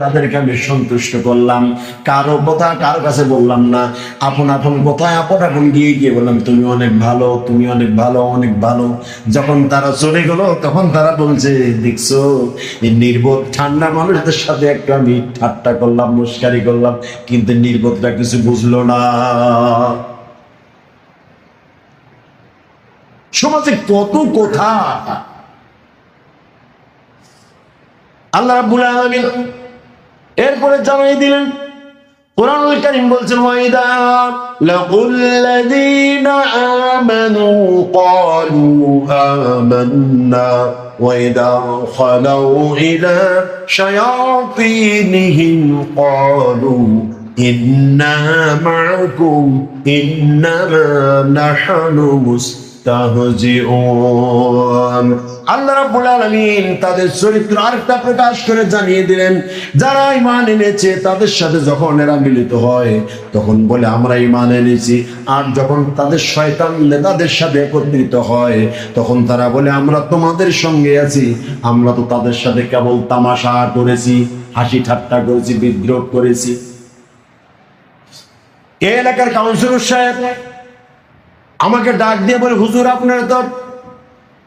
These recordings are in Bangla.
তাদেরকে আমি সন্তুষ্ট করলাম, কারো কথা কারো কাছে বললাম না, আপন আপন কথায় আপন আপন গিয়ে গিয়ে বললাম তুমি অনেক ভালো, তুমি অনেক ভালো, অনেক ভালো। যখন তারা চলে গেল তখন তারা বলছে দেখছো এই নির্বোধ ঠান্ডা মানুষদের সাথে একটু আমি ঠাট্টা করলাম, মুশকারি করলাম, কিন্তু নির্বোধটা কিছু বুঝলো না। সমাজে কত কথা। আল্লাহ রাব্বুল আলামিন এরপরে জানাই দিলেন, কুরআনুল কারীম বলছেন ওয়াইদা লাকুল্লাযীনা আমানু ক্বালু আমান্না ওয়াইদা খালাউ ইলা শায়াতিনিহিম ক্বালু ইন্না মা'আকুম ইন্নামা নাহনু মুস্তাহজিউন। আল্লাহ রাব্বুল আলামিন তাদের চরিত্র আরেকটা প্রকাশ করে জানিয়ে দিলেন, যারা ঈমান এনেছে তাদের সাথে যখন এরা মিলিত হয় তখন বলে আমরা ঈমান এনেছি, আর যখন তাদের শয়তান নেতাদের সাথে একত্রিত হয় তখন তারা বলে আমরা তোমাদের সঙ্গে আছি, আমরা তো তাদের সাথে কেবল তামাশা করেছি, হাসি ঠাট্টা করেছি, বিদ্রোহ করেছি। এই এলাকার কাউন্সিলর সাহেব আমাকে ডাক দিয়ে বলে হুজুর আপনারা তো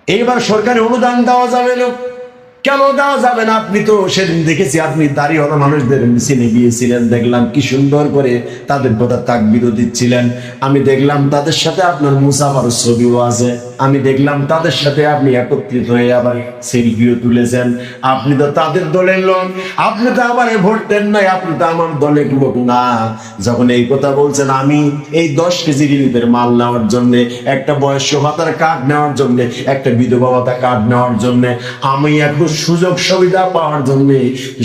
এইবার সরকারি অনুদান দেওয়া যাবে না। কেন দেওয়া যাবে না? আপনি তো সেদিন দেখেছি আপনি দাড়িওয়ালা মানুষদের মিছিলে গিয়েছিলেন, দেখলাম কি সুন্দর করে তাদের কথা তাকবীরও দিচ্ছিলেন, আমি দেখলাম তাদের সাথে আপনার মুসাফার ছবিও আছে, আমি দেখলাম তাদের সাথে আপনি একত্রিত হয়ে আবার সেলফিও তুলেছেন। আপনি তো তাদের দলের লোক, আপনি তো আমার ভোট দেন নাই, আপনি তো আমার দলের লোক না। যখন এই কথা বলছেন, আমি এই 10 কেজি রিলিফের মাল নেওয়ার জন্য, একটা বয়স্ক ভাতার কার্ড নেওয়ার জন্য, একটা বিধবা ভাতা কার্ড নেওয়ার জন্য, আমি এখন সুযোগ সুবিধা পাওয়ার জন্য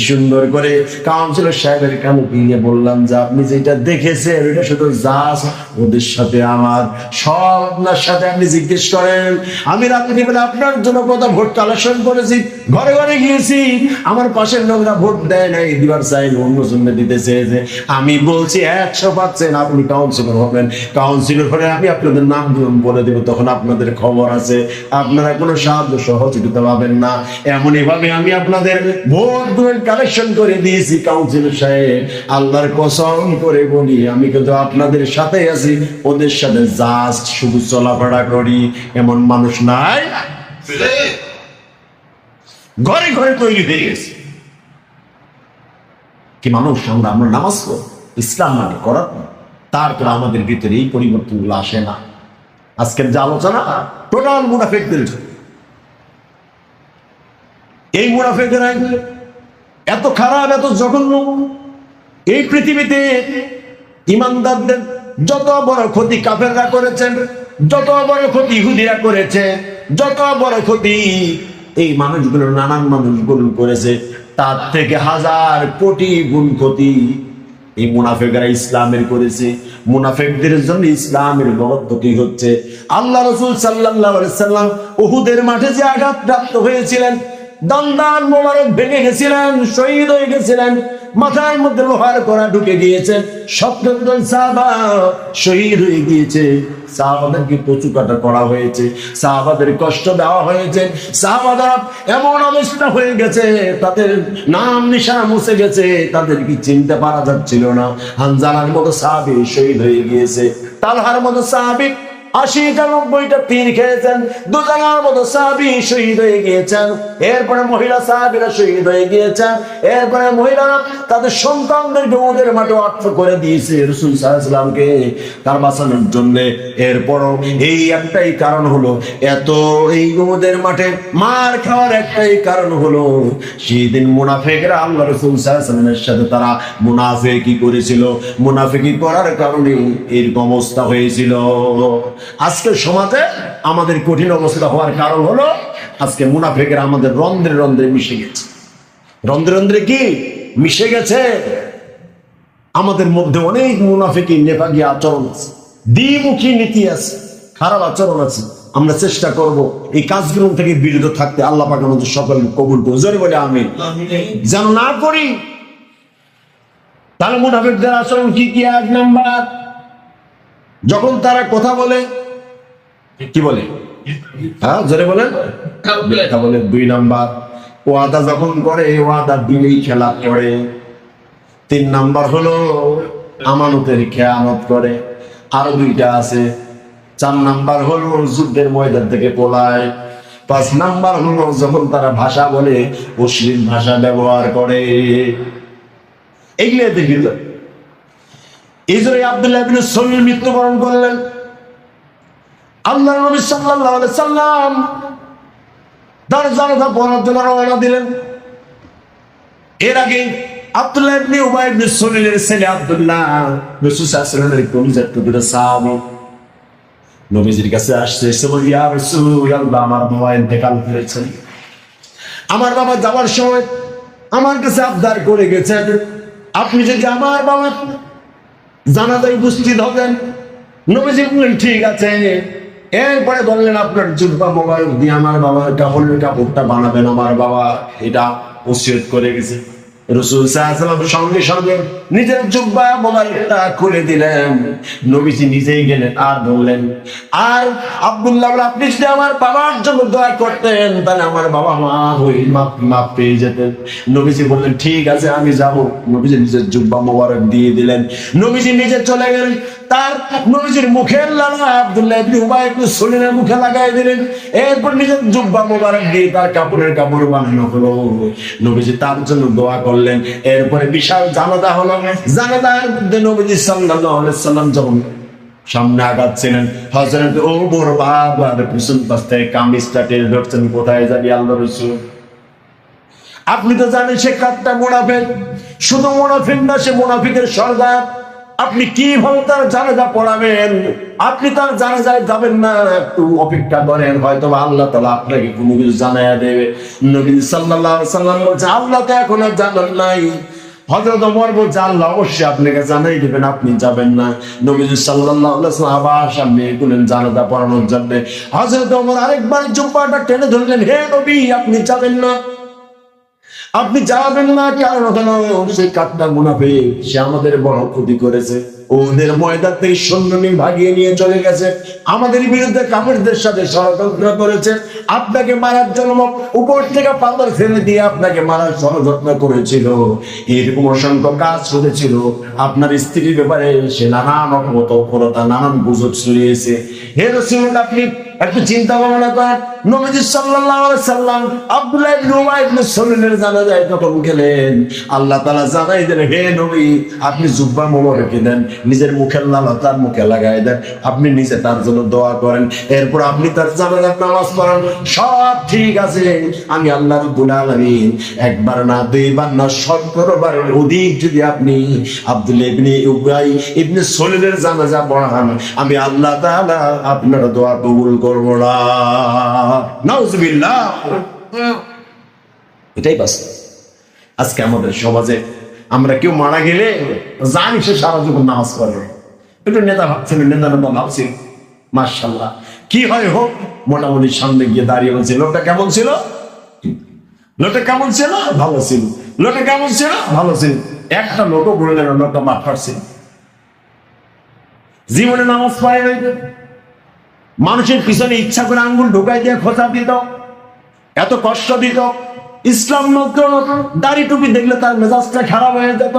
সুন্দর করে কাউন্সিলর সাহেবের কানে দিয়ে বললাম যে আপনি যেটা দেখেছেন এটা শুধু জাস্ট ওদের সাথে আমার সবার সাথে আপনি জিজ্ঞেস করেন। আমি রাত্রি বেলা আপনার জন্য কত ভোট কালেকশন করেছি, ঘরে ঘরে গিয়েছি, আমার পাশের লোকরা ভোট দেয় নাই, দিবার চাই অন্য জন্য দিতে চেয়েছে। আমি বলছি 100% আপনি কাউন্সিলর হবেন, কাউন্সিলর হলে আমি আপনাদের নাম বলে দেবো, তখন আপনাদের খবর আছে, আপনারা কোনো সাহায্য সহযোগিতা পাবেন না। এমনই ভাবে আমি আপনাদের ভোট কালেকশন করে দিয়েছি কাউন্সিলর সাহেব, আল্লাহর কসম করে বলি আমি কিন্তু আপনাদের সাথে আছি, ওদের সাথে জাস্ট শুধু চলাফেরা করি, এমন মানুষ নাই। ঘরে ঘরে তৈরি হয়ে গেছে কি মানুষ, আমরা নামাজ পড়ি, ইসলাম মানে করার, তারপর আমাদের ভিতরে এই পরিবর্তনগুলো আসে না। আজকের যে আলোচনা টোটাল মুনাফিকদের, এই মুনাফিকরা এত খারাপ, এত জঘন্য, এই পৃথিবীতে ইমানদারদের যত বড় ক্ষতি কাফেররা করেছেন, যত বড় ক্ষতি ইহুদিরা করেছে, যত বড় ক্ষতি এই মানুষগুলো নানান মানুষগুলো করেছে, তার থেকে 1000 কোটি গুণ ক্ষতি এই মুনাফিকরা ইসলামের করেছে। মুনাফিকদের জন্য ইসলামের বড় ক্ষতি হচ্ছে। আল্লাহ রাসূল সাল্লাল্লাহু আলাইহি সাল্লাম উহুদের মাঠে যে আঘাতপ্রাপ্ত হয়েছিলেন, দন্দান মোবারক ভেঙে গেছিলেন, শহীদ হয়ে গেছিলেন, মাথার মধ্যে লোহার কড়া ঢুকে গিয়েছে, 70 জন সাহাবা শহীদ হয়ে গিয়েছে, সাহাবাদেরকে কচু কাটা করা হয়েছে, সাহাবাদের কষ্ট দেওয়া হয়েছে, সাহাবারা এমন অবস্থা হয়ে গেছে তাদের নাম নিশানা মুছে গেছে, তাদেরকে চিনতে পারা যাচ্ছিল না। হানজালার মতো সাহাবী শহীদ হয়ে গিয়েছে, তালহার মতো সাহাবী 80-90টা তীর খেয়েছেন, দুজনের মতো সাহাবী শহীদ হয়ে গিয়েছেন। এরপরে মহিলা সাহাবীরা শহীদ হয়ে গিয়েছেন, এরপরে মহিলারা তাদের সন্তানদেরকে ওদের মাঠে অর্থ করে দিয়েছে রাসূল সাল্লাল্লাহু আলাইহি ওয়াসাল্লামকে তার বাঁচানোর জন্য। এরপরও এই একটাই কারণ হলো, এত এই ওদের মাঠে মার খাওয়ার একটাই কারণ হলো সেদিন মুনাফিকরা আল্লাহ রাসূল সাল্লাল্লাহু আলাইহি ওয়াসাল্লামের সাথে তারা মুনাফিকি করেছিল, মুনাফিকি করার কারণে এরকম অবস্থা হয়েছিল। আজকে সমাজে আমাদের কঠিন অবস্থা হওয়ার কারণ হলো আজকে মুনাফিকরা আমাদের রন্ধ্রে রন্ধ্রে মিশে গেছে। রন্ধ্রে রন্ধ্রে কি মিশে গেছে? আমাদের মধ্যে অনেক মুনাফিকি নেফাকি আচরণ আছে, দ্বিমুখী নীতি আছে, খারাপ আচরণ আছে। আমরা চেষ্টা করব এই কাজগুলো থেকে বিরত থাকতে। আল্লাহ পাক আমাদের সকলকে কবুল করুন, জোরে বলে আমিন। যেন না করি। তাহলে মুনাফিকদের আচরণ কি কি? 1 নাম্বার, যখন তারা কথা বলে কি বলে? হ্যাঁ জোরে বলেন, কথা বলে। 2 নাম্বার, ওয়াদা যখন করে ওয়াদা দিলেই খেলাপ করে। 3 নাম্বার হলো আমানতের খেয়ানত করে। আরো 2টা আছে। 4 নাম্বার হলো যুদ্ধের ময়দান থেকে পলায়। 5 নাম্বার হলো যখন তারা ভাষা বলে অশ্লীল ভাষা ব্যবহার করে। এগুলো দেখিল। এই জন্য আব্দুল্লাহ ইবনে সলুল মৃত্যুবরণ করলেন। আল্লাহর নবী সাল্লাল্লাহু আলাইহি সাল্লাম তার জানাজা পড়ার জন্য রওনা দিলেন। এর আগে আব্দুল্লাহ ইবনে উবাই ইবনে সলুলের ছেলে আব্দুল্লাহ রাসূল সাল্লাল্লাহু আলাইহি ওয়াসাল্লামের কলিজার টুকরা সাহাবী নবীজির কাছে আসছে, এসে বলে, ইয়া রাসূলুল্লাহ, আমার বাবা ইন্তেকাল করেছেন। আমার বাবা যাওয়ার সময় আমার কাছে আবদার করে গেছেন, আপনি যদি আমার বাবা জানাজায় উপস্থিত হবেন। নবীজি বললেন, ঠিক আছে। এরপরে বললেন, আপনার জুব্বা মোবারক দিয়ে আমার বাবার কাপড়ের কাপড়টা বানাবেন। আমার বাবা এটা ওসিয়ত করে গেছে। রাসূল সাল্লাল্লাহু আলাইহি ওয়াসাল্লাম সঙ্গে সঙ্গে নিজের জুব্বা মোবারকটা খুলে দিলেন। নবীজি নিজেই গেলেন আর বললেন, আর আব্দুল্লাহ, আপনি যদি আমার বাবার জন্য দোয়া করতেন তাহলে আমার বাবা মা হই মাপ পেয়ে যেতেন। নবীজি বললেন, ঠিক আছে, আমি যাব। নবীজি নিজের জুব্বা মোবারক দিয়ে দিলেন। নবীজি নিজে চলে গেলেন। তার নবীজির মুখের লালা আব্দুল্লাহ ইবনে উবাই ইবনে সলুলের মুখে লাগাই দিলেন। এরপর নিজের জুব্বা মোবারক দিয়ে তার কাপড়ের কাপড় বানানো হলো। নবীজি তার জন্য দোয়া করলেন। এরপরে বিশাল জানাজা হলো। জানাজার মধ্যে নবীজি সাল্লাল্লাহু আলাইহি ওয়াসাল্লাম যখন সামনে আগাচ্ছিলেন, হযরত ওমর বাবার পিছন পাশ থেকে কামিজটা টেনে ধরছেন, কোথায় যাবি আল্লাহর রাসূল? আপনি তো জানেন সে কাটটা মুনাফিক। শুধু মুনাফিক না, সে মুনাফিকের সর্দার। আপনি কিভাবে তার জানাজা পড়াবেন? আপনি তার জানাজায় যাবেন না, একটু অপেক্ষা করেন, হয়তো আল্লাহ তাআলা আপনাকে কোনো কিছু জানাইয়া দেবে। নবী সাল্লাল্লাহু আলাইহি ওয়াসাল্লাম বলছে, আল্লাহ তো এখনো জানান নাই। হযরত ওমর বলছে, আল্লাহ অবশ্যই আপনাকে জানাই দিবেন, আপনি যাবেন না। নবী সাল্লাল্লাহু আলাইহি ওয়াসাল্লাম আবার সামনে এগোলেন জানাজা পড়ানোর জন্য। হযরত ওমর আরেকবার জুব্বাটা টেনে ধরলেন, হে নবী, আপনি যাবেন না, আপনি যাবেন না। কারণ হলো সেই কাটটা মুনাফিক, সে আমাদের বড় ক্ষতি করেছে। ওদের ময়দান থেকে সৈন্য নিয়ে ভাগিয়ে নিয়ে চলে গেছে। আমাদের বিরুদ্ধে কাফেরদের সাথে ষড়যন্ত্র করেছে। আপনাকে মারার জন্য উপর থেকে পাথর ফেলে দিয়ে আপনাকে মারার ষড়যন্ত্র করেছিল। এরকম অসংখ্য কাজ করেছিল। আপনার স্ত্রীর ব্যাপারে সে নানান অপরতা, নানান গুজব ছড়িয়েছে। হে রাসূল, আপনি একটু চিন্তা ভাবনা করেন। নবীজি সাল্লাল্লাহু আলাইহি সাল্লাম আব্দুল্লাহ ইবনে উবাই ইবনে সলুলের জানাজায় যখন গেলেন, আল্লাহ তাআলা জানাই দিলেন, হে নবী, আপনি জুব্বা মোবারক দেন, নিজের মুখের লালা তার মুখে লাগাই দেন, আপনি নিজে তার জন্য দোয়া করেন, এরপর আপনি তার জানাজার নামাজ পড়ান। সব ঠিক আছে। আমি আল্লাহ রাব্বুল আলামিন একবার না, দুইবার না, 17 বারের অধিক যদি আপনি আব্দুল্লাহ ইবনে উবাই ইবনে সলুলের জানাজা পড়ান, আমি আল্লাহ তাআলা আপনার দোয়া কবুল করব না। নাউজুবিল্লাহ। এটাই বাস্তব। আজকে আমাদের সমাজে আমরা কেউ মারা গেলে জানি সে সারা জীবন নামাজ পড়বে। একটু নেতা ভাবছিলেন, নেতা ভাবছিল, মাশাআল্লাহ, কি হয় হোক, মোটামুটি সামনে গিয়ে দাঁড়িয়ে বলছে, লোকটা কেমন ছিল? লোকটা কেমন ছিল? ভালো ছিল। লোকটা কেমন ছিল? ভালো ছিল। একটা লোকও বললেন লোকটা মাঠ ফাটছিল। জীবনে নামাজ পড়ে নাই, মানুষের পিছনে ইচ্ছা করে আঙ্গুল ঢুকাই দিয়ে খোঁচা দিত, এত কষ্ট দিত। ইসলাম মাত্র দাড়ি টুপি দেখলে তার মেজাজটা খারাপ হয়ে যেত,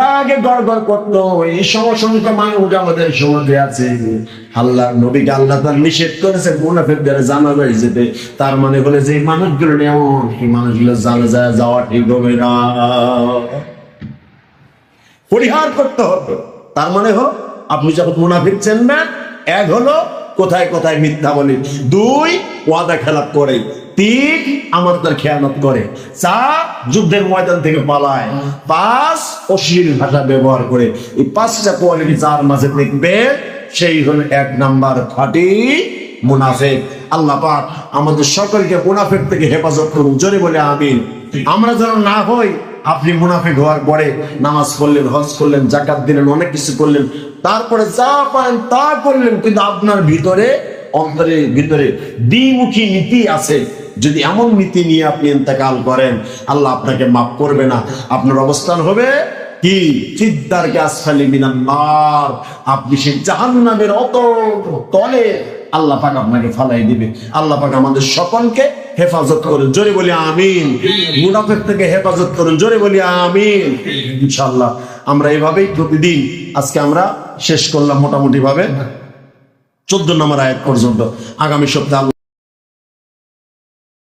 রাগে গড়গড় করতো। এই সমসংখ্য মানুষ আমাদের সমাজে আছে। আল্লাহর নবীকে আল্লাহ তাআলা নিষেধ করেছে মুনাফিকদের জানাজায় যেতে। তার মানে হলো যে মানুষগুলো এমন, এই মানুষগুলো জানাজায় যাওয়া ঠিক হবে না, পরিহার করতে হবে। তার মানে হলো আপনি যখন মুনাফিক চেনবেন, এক হলো কোথায় কোথায় মিথ্যা বলে, 2 ওয়াদা খেলাপ করে, 3 আমানতের খেয়ানত করে, 4 যুদ্ধের ময়দান থেকে পালায়, 5 অশ্লীল ভাষা ব্যবহার করে। এই 5টা কোয়ালিটি যার মাঝে দেখবে, সেই হলো 1 নাম্বার খাঁটি মুনাফিক। আল্লাহ পাক আমাদের সকলকে মুনাফিক থেকে হেফাজত করুন। জোরে বলে আমিন। আমরা যেন না হই। আপনি মুনাফিক হওয়ার পরে নামাজ পড়লেন, হজ করলেন, যাকাত দিলেন, অনেক কিছু করলেন, তারপরে যা পারেন তা করলেন, কিন্তু আপনার ভিতরে, অন্তরের ভিতরে দ্বিমুখী নীতি আছে। যদি এমন নীতি নিয়ে আপনি ইন্তেকাল করেন, আল্লাহ আপনাকে মাফ করবে না। আপনার অবস্থান হবে কি? ফিদ্দারকে আসফালি মিনান নার। আপনি সেই জাহান্নামের অত তলে আল্লাহ পাক আপনাকে ফালাই দিবে। আল্লাহ পাক আমাদের সকলকে হেফাজত করুন, জোরে বলি আমিন। মুনাফিক থেকে হেফাজত করুন, জোরে বলি আমিন। ইনশাআল্লাহ আমরা এইভাবেই প্রতিদিন, আজকে আমরা শেষ করলাম মোটামুটি ভাবে 14 নম্বর আয়াত পর্যন্ত। আগামী সপ্তাহে